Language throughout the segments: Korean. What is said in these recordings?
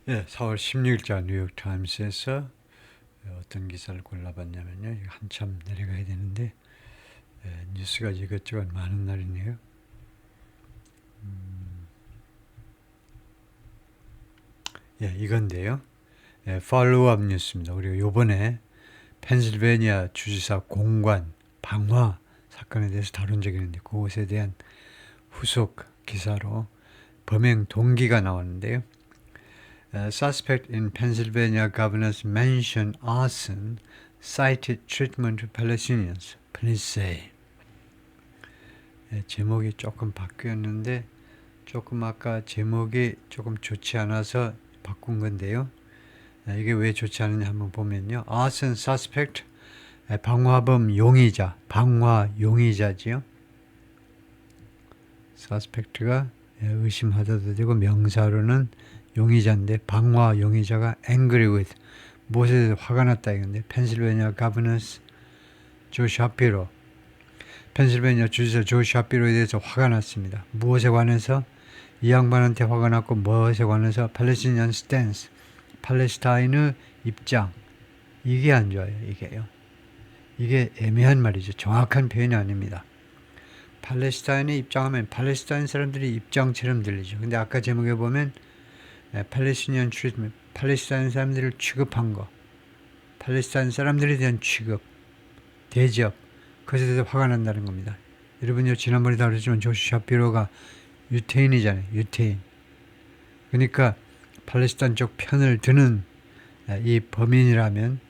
예, 4월 16일자 뉴욕타임스에서 어떤 기사를 골라봤냐면요. 이거 한참 내려가야 되는데 뉴스가 이것저것 많은 날이네요. 예, 이건데요. 팔로우업 뉴스입니다. 우리가 요번에 펜실베니아 주지사 공관 방화 사건에 대해서 다룬 적이 있는데 그것에 대한 후속 기사로 범행 동기가 나왔는데요. Suspect in Pennsylvania governor's mansion arson cited treatment to Palestinians. Police say. 제목이 조금 바뀌었는데 조금 아까 제목이 조금 좋지 않아서 바꾼 건데요. 이게 왜 좋지 않느냐 한번 보면요. Arson suspect, 방화범 용의자, 방화 용의자지요. suspect가 의심하다도 되고 명사로는 용의자인데 방화 용의자가 angry with 무엇에 대해서 화가 났다 이건데 펜실베니아 가버너스 조 샤피로 펜실베니아 주지사 조 샤피로에 대해서 화가 났습니다. 무엇에 관해서? 이 양반한테 화가 났고 무엇에 관해서? 팔레스티니안 스탠스 팔레스타인의 입장 이게 안 좋아요. 이게 애매한 말이죠. 정확한 표현이 아닙니다. 팔레스타인의 입장하면 팔레스타인 사람들이 입장처럼 들리죠. 근데 아까 제목에 보면 팔레스티니안 트리트먼트 팔레스타인 사람들을 취급한 거 팔레스타인 사람들에 대한 취급 대접 그것에 대해서 화가 난다는 겁니다. 여러분요 지난번에 다뤘지만 조시 샤피로가 유태인이잖아요. 유태인 그러니까 팔레스타인 쪽 편을 드는 이 범인이라면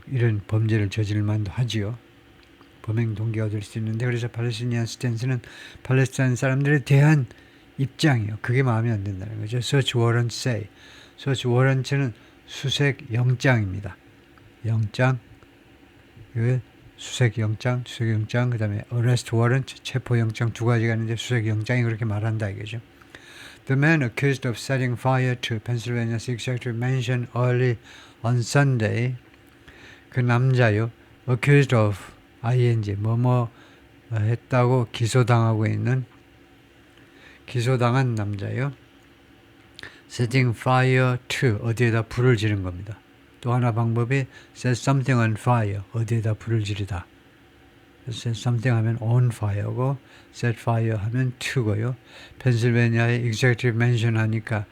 이런 범죄를 저지를 만도 하지요. 범행 동기가 될 수 있는데 그래서 팔레스티니안 스탠스는 팔레스타인 사람들에 대한 입장이요. 그게 마음에 안 든다는 거죠. Search warrant say. Search warrant는 수색 영장입니다. 영장, 수색 영장, 그 다음에 arrest warrant, 체포 영장 두 가지가 있는데 수색 영장이 그렇게 말한다 이거죠. The man accused of setting fire to Pennsylvania's executive mansion early on Sunday. 그 남자요. accused of ing 뭐뭐 했다고 기소당한 남자요. setting fire to 어디에다 불을 지른 겁니다. 또 하나 방법이 set something on fire 어디에다 불을 지르다. set something 하면 on fire고 set fire 하면 to고요. 펜실베니아의 executive mansion 하니까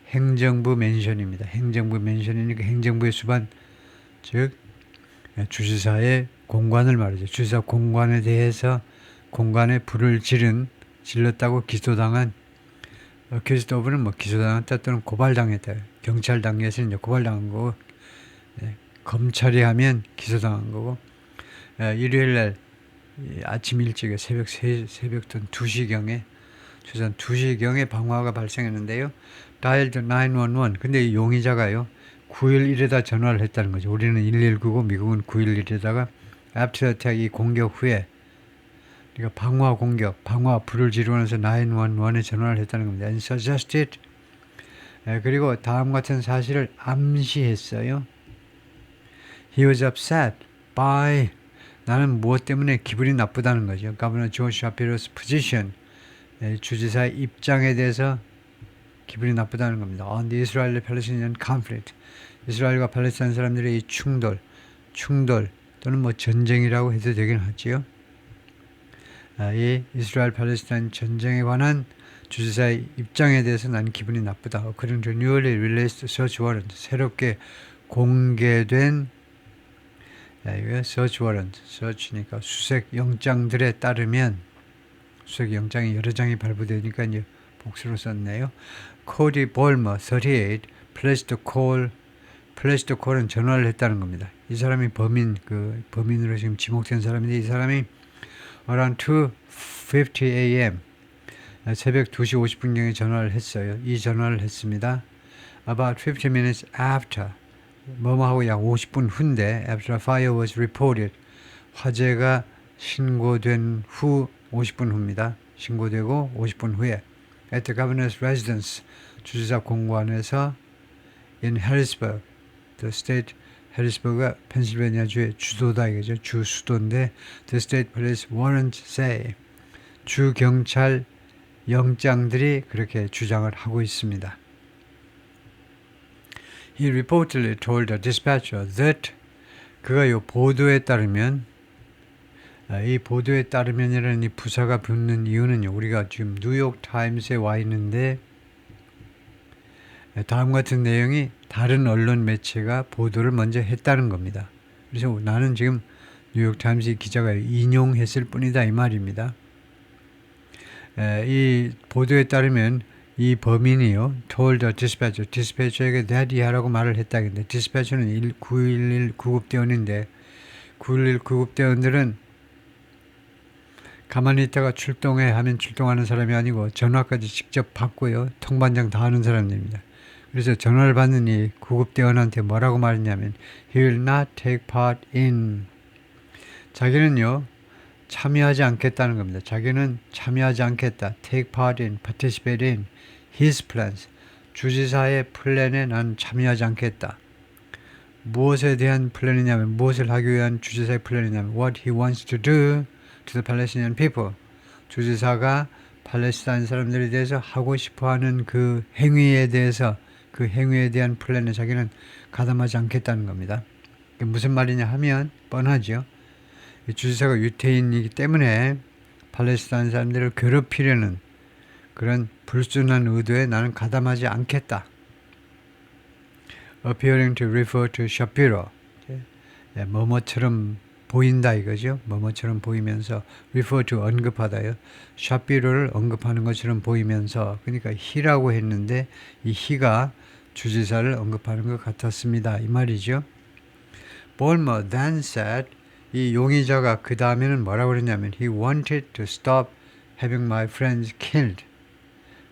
행정부 맨션입니다. 행정부 맨션이니까 행정부의 수반 즉 주지사의 공관을 말이죠. 주지사 공관에 대해서 공관에 불을 질렀다고 기소당한 accused of는 뭐 기소당했다 또는 고발당했다. 경찰 단계에서는 이제 고발당한 거고 검찰이 하면 기소당한 거고 일요일날 아침 일찍에 새벽 2시경에 주산 2시경에 방화가 발생했는데요. dialed 911 근데 이 용의자가요. 911에다 전화를 했다는 거죠. 우리는 119고 미국은 911에다가 after attack 이 공격 후에 그러니까 방화 공격, 방화 불을 지르면서 911에 전화를 했다는 겁니다. and suggested 그리고 다음 같은 사실을 암시했어요. He was upset by 나는 무엇 때문에 기분이 나쁘다는 거죠. Governor Joe Shapiro's position 주지사의 입장에 대해서 기분이 나쁘다는 겁니다. On the Israel-Palestinian conflict 이스라엘과 팔레스타인 사람들의 이 충돌 또는 뭐 전쟁이라고 해도 되긴 하지요. 이 이스라엘 팔레스타인 전쟁에 관한 주지사의 입장에 대해서 나는 기분이 나쁘다. 그런 newly released search warrant 새롭게 공개된 이거 search warrant search니까 수색 영장들에 따르면 수색 영장이 여러 장이 발부되니까 이제 복수로 썼네요. 코디 볼머 38 placed call은 전화를 했다는 겁니다. 이 사람이 범인으로 지금 지목된 사람인데 이 사람이 around 2:50 a.m. 새벽 2시 50분경에 전화를 했어요. 이 전화를 했습니다. About 50 minutes after 뭐뭐하고 약 50분 후인데 after a fire was reported 화재가 신고된 후 50분 후입니다. 신고되고 50분 후에 at the governor's residence 주지사 공관에서 in Harrisburg the state 해리스버그가 펜실베니아주의 주도다 이거죠. 주 수도인데 the state police warrant say 주 경찰 영장들이 그렇게 주장을 하고 있습니다. He reportedly told the dispatcher that 그가 이 보도에 따르면 이 보도에 따르면이라는 이 부사가 붙는 이유는요. 우리가 지금 뉴욕 타임스에 와 있는데 다음 같은 내용이 다른 언론 매체가 보도를 먼저 했다는 겁니다. 그래서 나는 지금 뉴욕 타임스 기자가 인용했을 뿐이다 이 말입니다. 이 보도에 따르면 이 범인이요, told the dispatcher, 디스패처에게 daddy 하라고 말을 했다는데, 디스패처는 911 구급대원인데, 911 구급대원들은 가만히 있다가 출동해 하면 출동하는 사람이 아니고 전화까지 직접 받고요, 통반장 다 하는 사람들입니다. 그래서 전화를 받는 이 구급대원한테 뭐라고 말했냐면, he will not take part in. 자기는요, 참여하지 않겠다는 겁니다. 자기는 참여하지 않겠다. take part in, participate in his plans. 주지사의 플랜에 난 참여하지 않겠다. 무엇에 대한 플랜이냐면, 무엇을 하기 위한 주지사의 플랜이냐면 what he wants to do to the Palestinian people. 주지사가 팔레스타인 사람들에 대해서 하고 싶어하는 그 행위에 대해서, 그 행위에 대한 플랜에 자기는 가담하지 않겠다는 겁니다. 무슨 말이냐 하면 뻔하죠. 주지사가 유태인이기 때문에 팔레스타인 사람들을 괴롭히려는 그런 불순한 의도에 나는 가담하지 않겠다. Appearing to refer to Shapiro. 뭐뭐처럼 보인다 이거죠. 뭐뭐처럼 보이면서 refer to 언급하다요. 샤피로를 언급하는 것처럼 보이면서, 그러니까 he라고 했는데 이 he가 주지사를 언급하는 것 같았습니다. 이 말이죠. Balmer then said, 이 용의자가 그 다음에는 뭐라고 그랬냐면 he wanted to stop having my friends killed.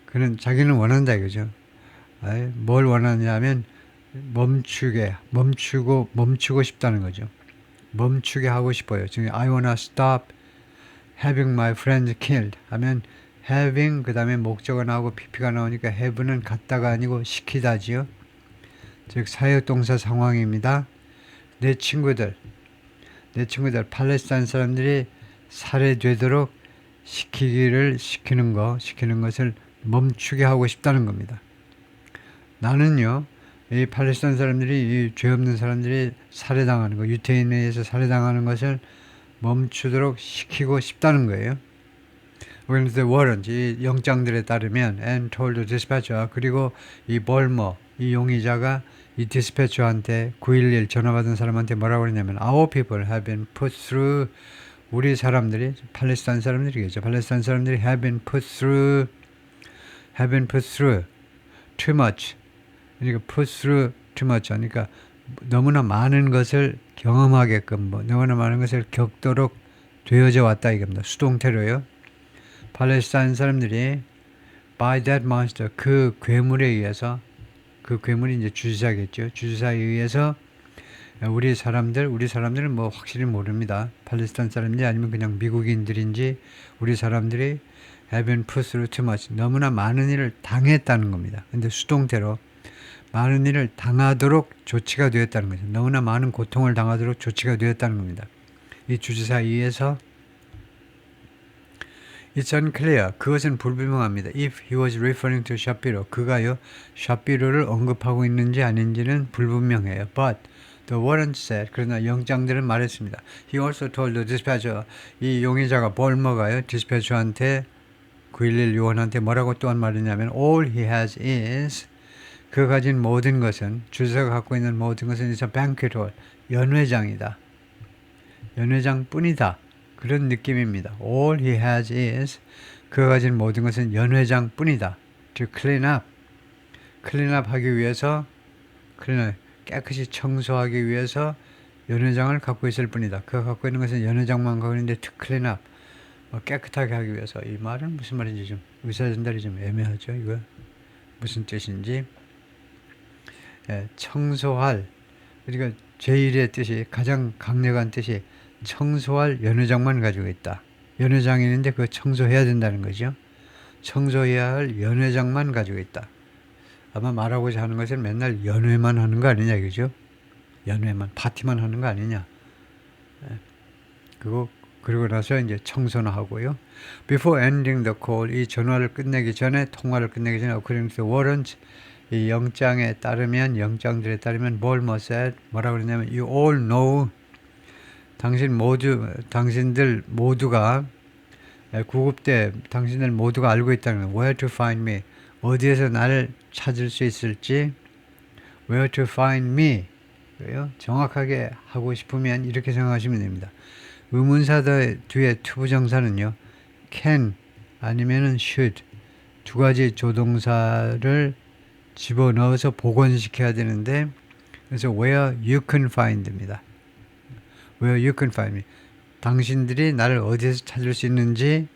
그는 자기는 원한다 이거죠. 뭘 원하냐면 멈추고 싶다는 거죠. 멈추게 하고 싶어요. 지금 I wanna stop having my friends killed 하면 having 그 다음에 목적어 나오고 pp가 나오니까 have는 갖다가 아니고 시키다지요. 즉 사역동사 상황입니다. 내 친구들 팔레스타인 사람들이 살해되도록 시키는 것을 멈추게 하고 싶다는 겁니다. 나는요, 이 팔레스타인 사람들이, 이 죄 없는 사람들이 살해당하는 거, 유태인에 의해서 살해당하는 것을 멈추도록 시키고 싶다는 거예요. According to the warrant, 이 영장들에 따르면 and told the dispatcher, 그리고 이 볼머, 이 용의자가 이 디스패처한테 911 전화받은 사람한테 뭐라고 그러냐면 Our people have been put through, 우리 사람들이, 팔레스타인 사람들이겠죠. 팔레스타인 사람들이 have been put through too much. 그러니까 put through too much 하니까 너무나 많은 것을 경험하게끔, 너무나 많은 것을 겪도록 되어져 왔다 이겁니다. 수동태로요. 팔레스타인 사람들이 by that monster, 그 괴물에 의해서, 그 괴물이 이제 주지사겠죠. 주지사에 의해서 우리 사람들은 뭐 확실히 모릅니다. 팔레스타인 사람인지 아니면 그냥 미국인들인지 우리 사람들이 have been put through too much, 너무나 많은 일을 당했다는 겁니다. 근데 수동태로 많은 일을 당하도록 조치가 되었다는 거죠. 너무나 많은 고통을 당하도록 조치가 되었다는 겁니다. 이 주지사에 의해서 It's unclear. 그것은 불분명합니다. If he was referring to Shapiro, 그가요 샤피로를 언급하고 있는지 아닌지는 불분명해요. But the warrant said, 그러나 영장들은 말했습니다. He also told the dispatcher, 이 용의자가 볼머가요 디스패처한테 911 요원한테 뭐라고 또한 말했냐면 all he has is, 그 가진 모든 것은, 주지사가 갖고 있는 모든 것은 is a banquet hall, 연회장이다. 연회장뿐이다. 그런 느낌입니다. All he has is, 그가 가진 모든 것은 연회장뿐이다. To clean up 하기 위해서, 깨끗이 청소하기 위해서 연회장을 갖고 있을 뿐이다. 그가 갖고 있는 것은 연회장만 갖고 있는데 to clean up, 깨끗하게 하기 위해서. 이 말은 무슨 말인지 좀 의사전달이 좀 애매하죠. 이거 무슨 뜻인지. 청소할, 그러니까 제1의 뜻이, 가장 강력한 뜻이 청소할 연회장만 가지고 있다. 연회장이 있는데 그거 청소해야 된다는 거죠. 청소해야 할 연회장만 가지고 있다. 아마 말하고자 하는 것은 맨날 연회만 하는 거 아니냐, 그죠? 연회만, 파티만 하는 거 아니냐. 그리고 나서 이제 청소나 하고요. Before ending the call, 이 전화를 끝내기 전에, 통화를 끝내기 전에, according to the warrant, 이 영장에 따르면 영장들에 따르면 뭘 said 뭐라고 그러냐면 you all know 당신들 모두가 구급 때 당신들 모두가 알고 있다는 거예요. Where to find me 어디에서 나를 찾을 수 있을지 Where to find me 그래요? 정확하게 하고 싶으면 이렇게 생각하시면 됩니다. 의문사 뒤에 투부정사는요. can 아니면은 should 두 가지 조동사를 집어넣어서 복원시켜야 되는데 그래서 where you can find입니다. where you can find me 당신들이 나를 어디에서 찾을 수 있는지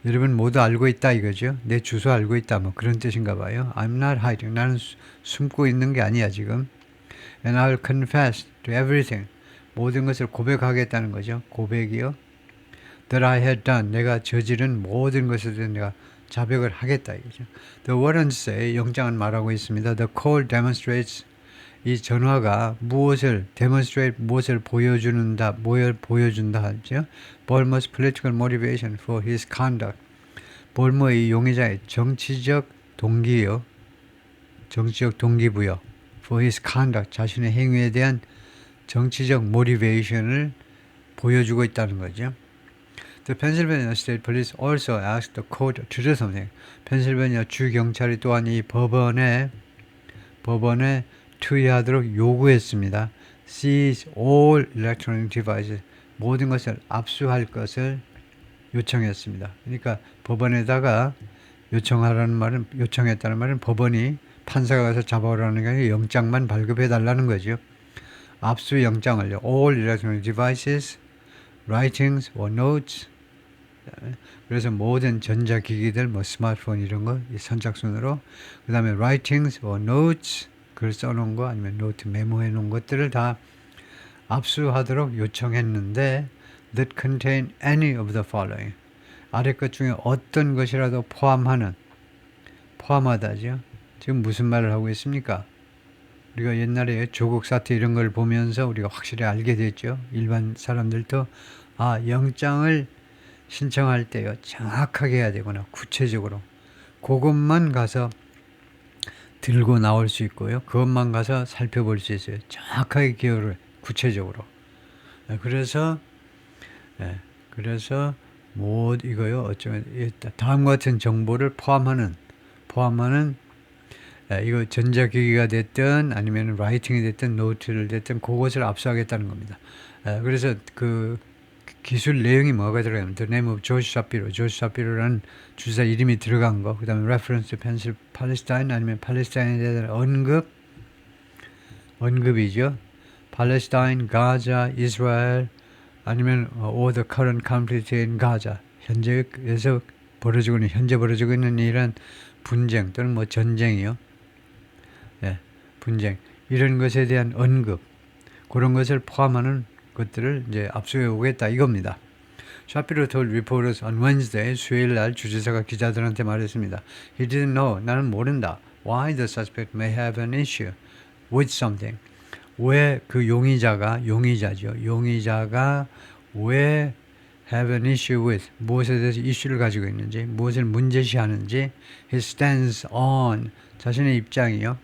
여러분 모두 알고 있다 이거죠. 내 주소 알고 있다 뭐 그런 뜻인가 봐요. I'm not hiding 나는 숨고 있는 게 아니야 지금. And I'll confess to everything 모든 것을 고백하겠다는 거죠. 고백이요. That I had done 내가 저지른 모든 것에 대해서 내가 자백을 하겠다 이거죠. The warrants say 영장은 말하고 있습니다. The call demonstrates 이 전화가 무엇을 demonstrate 무엇을 보여준다 하죠. Bolmer's political motivation for his conduct. 볼머의 용의자의 정치적 동기요. 정치적 동기부여. For his conduct 자신의 행위에 대한 정치적 motivation을 보여주고 있다는 거죠. The Pennsylvania State Police also asked the court to do something. 펜실베니아 주 경찰이 또한 이 법원에 투의하도록 요구했습니다. Seize all electronic devices. 모든 것을 압수할 것을 요청했습니다. 그러니까 법원에다가 요청했다는 말은 법원이 판사가 가서 잡아오라는 게 아니라 영장만 발급해 달라는 거죠. 압수 영장을요. All electronic devices, writings or notes. 그래서 모든 전자기기들, 뭐 스마트폰 이런 거 선착순으로, 그 다음에 writings or notes, 글 써놓은 거 아니면 노트 메모해 놓은 것들을 다 압수하도록 요청했는데 that contain any of the following. 아래 것 중에 어떤 것이라도 포함하다죠. 지금 무슨 말을 하고 있습니까? 우리가 옛날에 조국 사태 이런 걸 보면서 우리가 확실히 알게 됐죠. 일반 사람들도 영장을 신청할 때요. 정확하게 해야 되구나. 구체적으로. 그것만 가서 들고 나올 수 있고요. 그것만 가서 살펴볼 수 있어요. 정확하게 기억을 구체적으로. 그래서 이거요. 어쩌면 다음과 같은 정보를 포함하는 이거 전자기기가 됐든 아니면 라이팅이 됐든 노트를 됐든 그것을 압수하겠다는 겁니다. 그래서 그 기술 내용이 뭐가 들어가면 The name of George Shapiro라는 주사 이름이 들어간 거, 그 다음에 reference to Palestine 아니면 팔레스타인에 대한 언급이죠. Palestine, Gaza, Israel 아니면 or the current conflict in Gaza 현재 벌어지고 있는 이런 분쟁 또는 뭐 전쟁이요. 분쟁 이런 것에 대한 언급 그런 것을 포함하는 것들을 이제 압수해 오겠다 이겁니다. 샤피로 told reporters on Wednesday 수요일 날 주지사가 기자들한테 말했습니다. He didn't know 나는 모른다. Why the suspect may have an issue with something. 왜 그 용의자가 왜 have an issue with 무엇에 대해서 이슈를 가지고 있는지 무엇을 문제시하는지 his stance on 자신의 입장이요.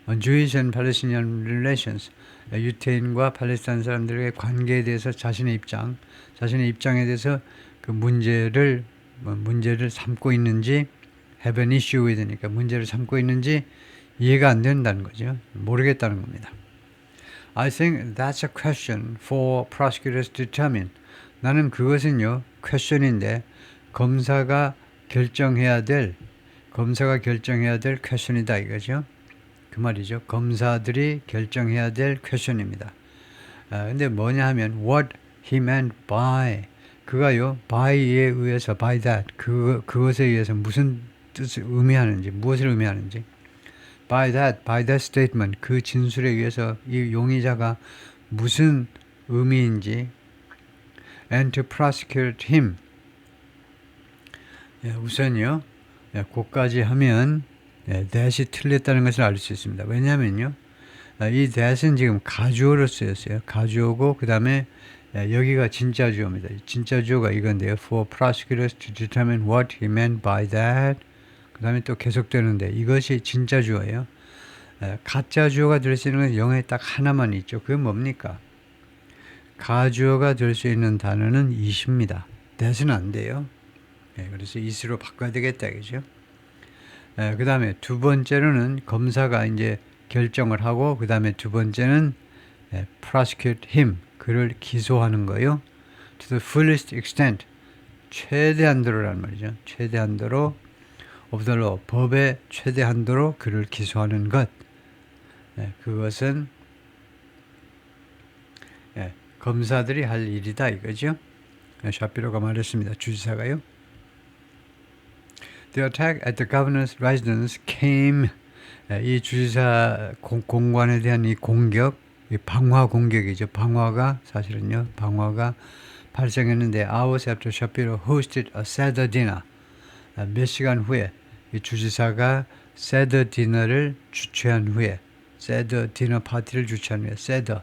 on Jewish and Palestinian relations 유태인과 팔레스타인 사람들의 관계에 대해서 자신의 입장에 대해서 그 문제를 삼고 있는지 have an issue with니까 문제를 삼고 있는지 이해가 안 된다는 거죠. 모르겠다는 겁니다. I think that's a question for prosecutors to determine. 나는 그것은요, question인데 검사가 결정해야 될 question이다 이거죠. 그 말이죠. 검사들이 결정해야 될 question입니다. 근데 뭐냐 하면 what he meant by 그가요 by에 의해서 by that 그것에 의해서 무슨 뜻을 의미하는지 무엇을 의미하는지 by that statement 그 진술에 의해서 이 용의자가 무슨 의미인지 and to prosecute him 우선요 그까지 하면 that이 틀렸다는 것을 알 수 있습니다. 왜냐하면요 이 that은 지금 가주어로 쓰였어요. 가주어고 그 다음에 여기가 진짜 주어입니다. 진짜 주어가 이건데요. For prosecutors to determine what he meant by that. 그 그 다음에 또 계속되는데 이것이 진짜 주어예요. 가짜 주어가 될 수 있는 건 영어에 딱 하나만 있죠. 그게 뭡니까? 가주어가 될 수 있는 단어는 is입니다. that은 안 돼요. 그래서 is로 바꿔야 되겠다, 그죠? 그 다음에 두 번째로는 검사가 이제 결정을 하고, 그 다음에 두 번째는 prosecute him, 그를 기소하는 거요. To the fullest extent, 최대한도로란 말이죠. 최대한도로 of the law, 법의 최대한도로 그를 기소하는 것. 그것은 검사들이 할 일이다 이거죠. 샤피로가 말했습니다. 주지사가요. The attack at the governor's residence came. 이 주지사 공관에 대한 이 공격, 이 방화 공격이죠. 방화가 사실은요. 방화가 발생했는데 hours after Shapiro hosted a Seder dinner. 몇 시간 후에 이 주지사가 세더 디너를 주최한 후에, 세더 디너 파티를 주최한 후에, 세더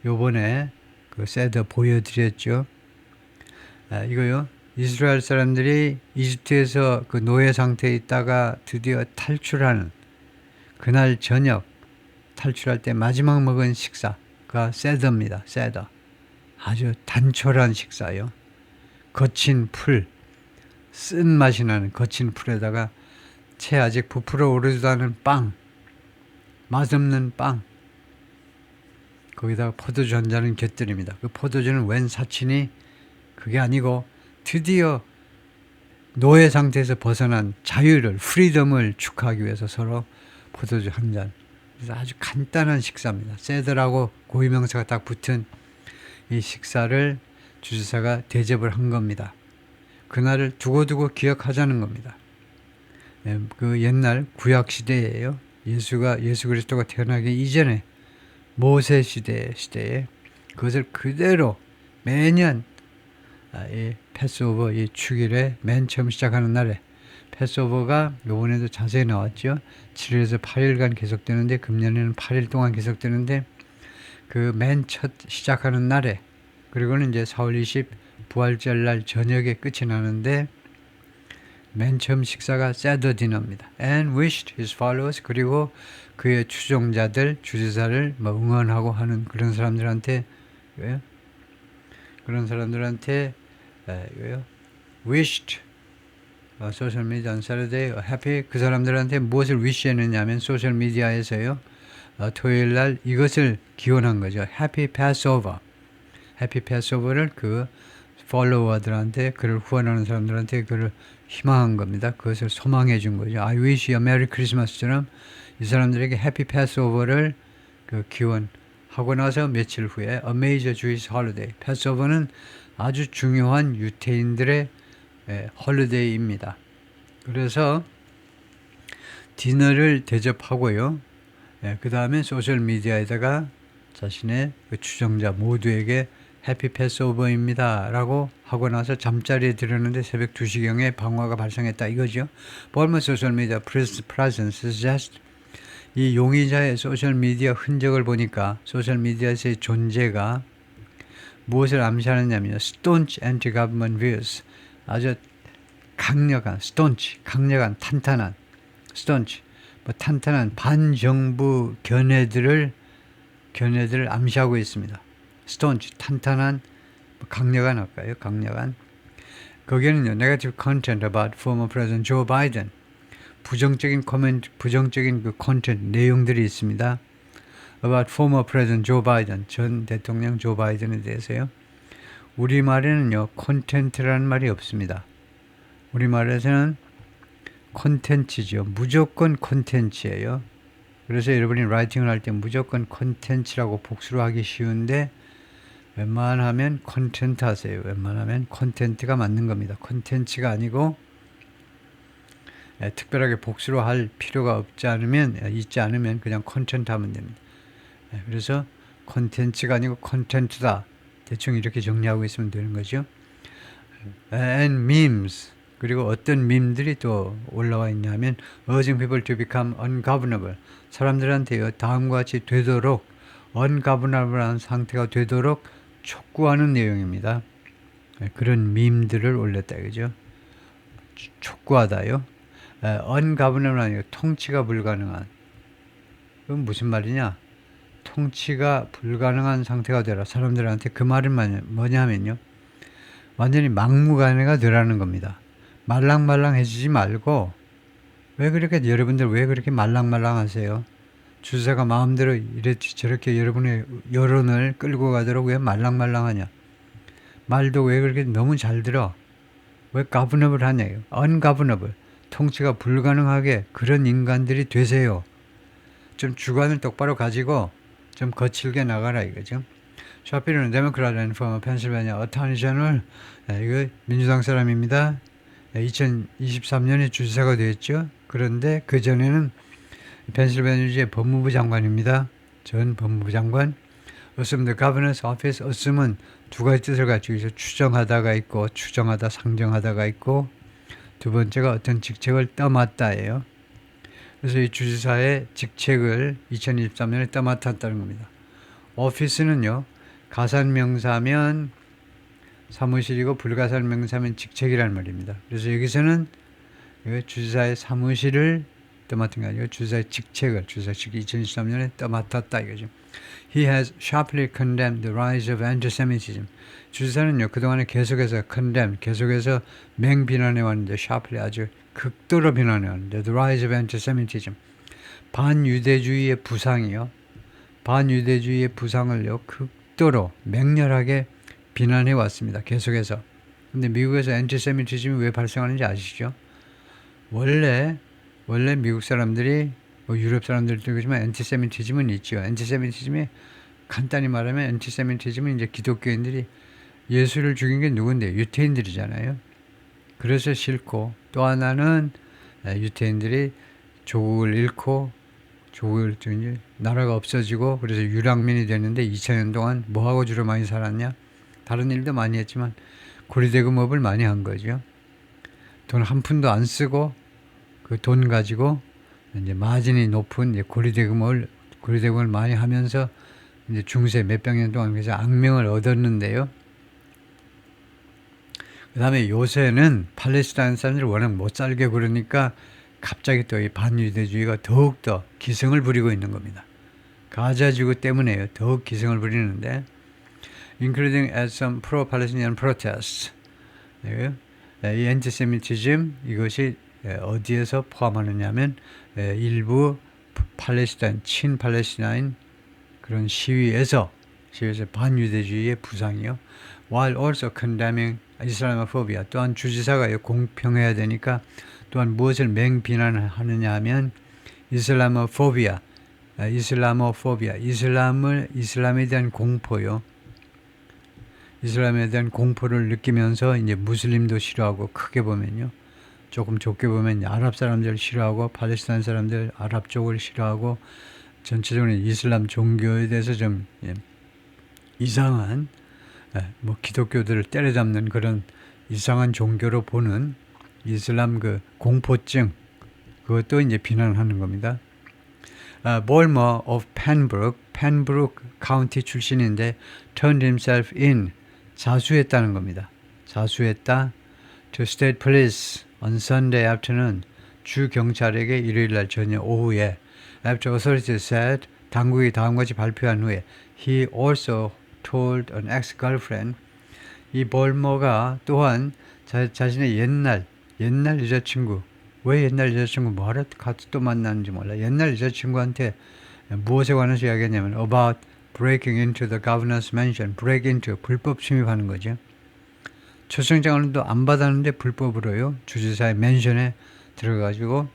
요번에 그 세더 보여드렸죠. 이거요. 이스라엘 사람들이 이집트에서 그 노예 상태에 있다가 드디어 탈출하는 그날 저녁 탈출할 때 마지막 먹은 식사가 세더입니다. 세더. 아주 단촐한 식사요. 거친 풀, 쓴맛이 나는 거친 풀에다가 채 아직 부풀어 오르지도 않은 빵, 맛없는 빵, 거기다가 포도주 한 잔은 곁들입니다. 그 포도주는 웬 사친이 그게 아니고 드디어 노예 상태에서 벗어난 자유를, 프리덤을 축하하기 위해서 서로 포도주 한 잔. 그래서 아주 간단한 식사입니다. 세더라고 고유명사가 딱 붙은 이 식사를 주지사가 대접을 한 겁니다. 그날을 두고두고 기억하자는 겁니다. 그 옛날 구약 시대예요. 예수 그리스도가 태어나기 이전에 모세 시대에 그것을 그대로 매년 이 패스오버, 이 축일에 맨 처음 시작하는 날에, 패스오버가 요번에도 자세히 나왔죠. 7일에서 8일간 계속되는데, 금년에는 8일 동안 계속되는데, 그 맨 첫 시작하는 날에, 그리고는 이제 4월 20 부활절 날 저녁에 끝이 나는데, 맨 처음 식사가 세더 디너입니다. And wished his followers, 그리고 그의 추종자들, 주지사를 뭐 응원하고 하는 그런 사람들한테, 왜요? 그런 사람들한테 왜요? wished 소셜 미디어 on Saturday happy, 그 사람들한테 무엇을 wish했느냐면 소셜 미디어에서요. 토요일 날 이것을 기원한 거죠. Happy Passover. Happy Passover를 그 follower들한테, 그를 후원하는 사람들한테 그를 희망한 겁니다. 그것을 소망해 준 거죠. I wish you a Merry Christmas처럼 이 사람들에게 Happy Passover를 그 기원하고 나서 며칠 후에 A Major Jewish Holiday. Passover는 아주 중요한 유태인들의 홀리데이입니다. 그래서 디너를 대접하고요. 그 다음에 소셜미디어에다가 자신의 그 추종자 모두에게 해피 패스오버입니다 라고 하고 나서 잠자리에 들었는데 새벽 2시경에 방화가 발생했다 이거죠. Bournemouth social media presence suggests, 이 용의자의 소셜미디어 흔적을 보니까 소셜미디어에서의 존재가 무엇을 암시하느냐면요. staunch anti-government views, 아주 강력한, staunch, 강력한, 탄탄한, staunch, 탄탄한 반정부 견해들을 암시하고 있습니다. staunch, 탄탄한, 강력한 할까요? 강력한. 거기에는요, negative content about former President Joe Biden, 부정적인 그 컨텐츠, 내용들이 있습니다. about former President Joe Biden, 전 대통령 조 바이든에 대해서요. 우리말에는요, 콘텐츠라는 말이 없습니다. 우리말에서는 콘텐츠죠. 무조건 콘텐츠예요. 그래서 여러분이 라이팅을 할 때 무조건 콘텐츠라고 복수로 하기 쉬운데, 웬만하면 콘텐트 하세요. 웬만하면 콘텐트가 맞는 겁니다. 콘텐츠가 아니고 특별하게 복수로 할 필요가 있지 않으면 그냥 콘텐트 하면 됩니다. 그래서 콘텐츠가 아니고 콘텐츠다. 대충 이렇게 정리하고 있으면 되는 거죠. And memes. 그리고 어떤 밈들이 또 올라와 있냐면 urging people to become ungovernable. 사람들한테요. 다음과 같이 되도록 ungovernable한 상태가 되도록 촉구하는 내용입니다. 그런 밈들을 올렸다. 그죠? 촉구하다요. ungovernable 아니고 통치가 불가능한. 그건 무슨 말이냐? 통치가 불가능한 상태가 되라. 사람들한테 그 말은 뭐냐면요. 완전히 막무가내가 되라는 겁니다. 말랑말랑해지지 말고 여러분들 왜 그렇게 말랑말랑하세요? 주사가 마음대로 이렇게 저렇게 여러분의 여론을 끌고 가도록 왜 말랑말랑하냐? 말도 왜 그렇게 너무 잘 들어? 왜 governable 하냐요? ungovernable. 통치가 불가능하게 그런 인간들이 되세요. 좀 주관을 똑바로 가지고 좀 거칠게 나가라 이거죠. 샤필은 데모크라트 앤 포머 펜실베니아 어타니 제너럴, 이거 민주당 사람입니다. 2023년에 주지사가 되었죠. 그런데 그 전에는 펜실베니아주의 법무부 장관입니다. 전 법무부 장관. assume the governor's office. assume은 두 가지 뜻을 가지고 있어. 추정하다가 있고 추정하다 상정하다가 있고, 두 번째가 어떤 직책을 떠맡다예요. 그래서 이 주지사의 직책을 2023년에 떠맡았다는 겁니다. 오피스는요, 가산명사면 사무실이고 불가산명사면 직책이라는 말입니다. 그래서 여기서는 주지사의 사무실을 떠맡은 게 아니고 주지사의 직책을, 주지사 2023년에 떠맡았다 이거죠. He has sharply condemned the rise of antisemitism. 주지사는요, 그동안에 계속해서 계속해서 맹비난해 왔는데, sharply 아주 극도로 비난해 왔는데, the rise of antisemitism. 반유대주의의 부상이요. 반유대주의의 부상을요, 극도로 맹렬하게 비난해 왔습니다. 계속해서. 근데 미국에서 antisemitism이 왜 발생하는지 아시죠? 원래 미국 사람들이, 유럽 사람들도 그렇지만 antisemitism은 있죠. antisemitism이 간단히 말하면 antisemitism은 이제 기독교인들이 예수를 죽인 게 누군데? 유태인들이잖아요. 그래서 싫고, 또 하나는 유태인들이 조국을 잃고 나라가 없어지고 그래서 유랑민이 됐는데 2000년 동안 뭐하고 주로 많이 살았냐? 다른 일도 많이 했지만 고리대금업을 많이 한 거죠. 돈 한 푼도 안 쓰고 그 돈 가지고 이제 마진이 높은 이제 고리대금을 많이 하면서 이제 중세 몇백 년 동안 그래서 악명을 얻었는데요. 그 다음에 요새는 팔레스타인 사람들이 워낙 못 살게 그러니까 갑자기 또 이 반유대주의가 더욱더 기승을 부리고 있는 겁니다. 가자지구 때문에요. 더욱 기승을 부리는데, including at some pro-Palestinian protests. 이 antisemitism 이것이 어디에서 포함하느냐면 일부 팔레스타인, 친팔레스타인 그런 시위에서 반유대주의의 부상이요. While also condemning Islamophobia. 또한 주지사가 공평해야 되니까 또한 무엇을 맹비난하느냐 하면 이슬라모포비아, 이슬람에 대한 공포요. 이슬람에 대한 공포를 느끼면서 이제 무슬림도 싫어하고, 크게 보면요. 조금 좁게 보면 아랍 사람들 싫어하고, 팔레스타인 사람들 아랍 쪽을 싫어하고, 전체적으로 이슬람 종교에 대해서 좀 이상한, 기독교들을 때려잡는 그런 이상한 종교로 보는 이슬람 그 공포증, 그것도 이제 비난하는 겁니다. Balmer of 펜브룩 카운티 출신인데 turned himself in, 자수했다는 겁니다. 자수했다. To state police on Sunday afternoon, 주 경찰에게 일요일 날 저녁 오후에, after authorities said, 당국이 다음같이 발표한 후에, he also told an ex-girlfriend, 이 볼머가 또한 자신의 옛날 여자친구, 왜 옛날 여자친구 뭐하러 같이 또 만나는지 몰라. 옛날 여자친구한테 무엇에 관해서 이야기했냐면 about breaking into the governor's mansion. break into, 불법 침입하는 거죠. 초청장도 안 받았는데 불법으로요, 주지사의 맨션에 들어가지고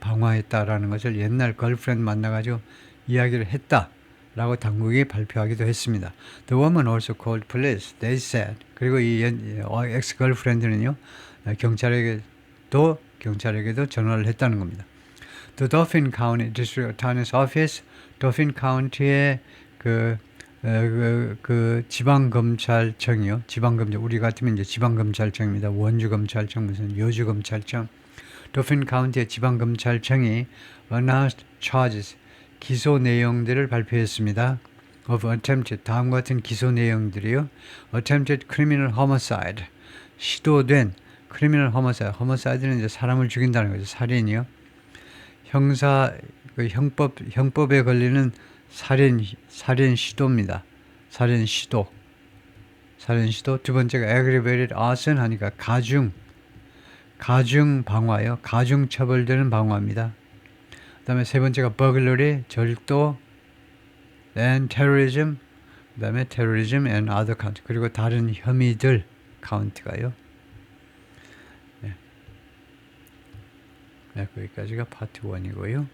방화했다라는 것을 옛날 걸프렌드 만나가지고 이야기를 했다라고 당국이 발표하기도 했습니다. The woman also called police. They said. 그리고 이 엑스-걸프렌드는요, 경찰에게도 전화를 했다는 겁니다. The Dauphin County District Attorney's Office, Dauphin County의 그 지방검찰청이요. 지방검찰, 우리 같으면 이제 지방검찰청입니다. 원주검찰청, 무슨 여주검찰청. Dauphin County의 지방검찰청이 announced charges, 기소 내용들을 발표했습니다. of attempted, 다음과 같은 기소 내용들이요. attempted criminal homicide, 시도된 criminal homicide. homicide는 이제 사람을 죽인다는 거죠. 살인이요. 형사 그 형법에 걸리는 살인 시도입니다. 살인 시도. 두 번째가 aggravated arson 하니까 가중 방화요. 가중 처벌되는 방화입니다. 그다음에 세 번째가 burglary 절도, then terrorism, 그다음에 terrorism and other count. 그리고 다른 혐의들 카운트가요. 네, 거기까지가 파트 1이고요.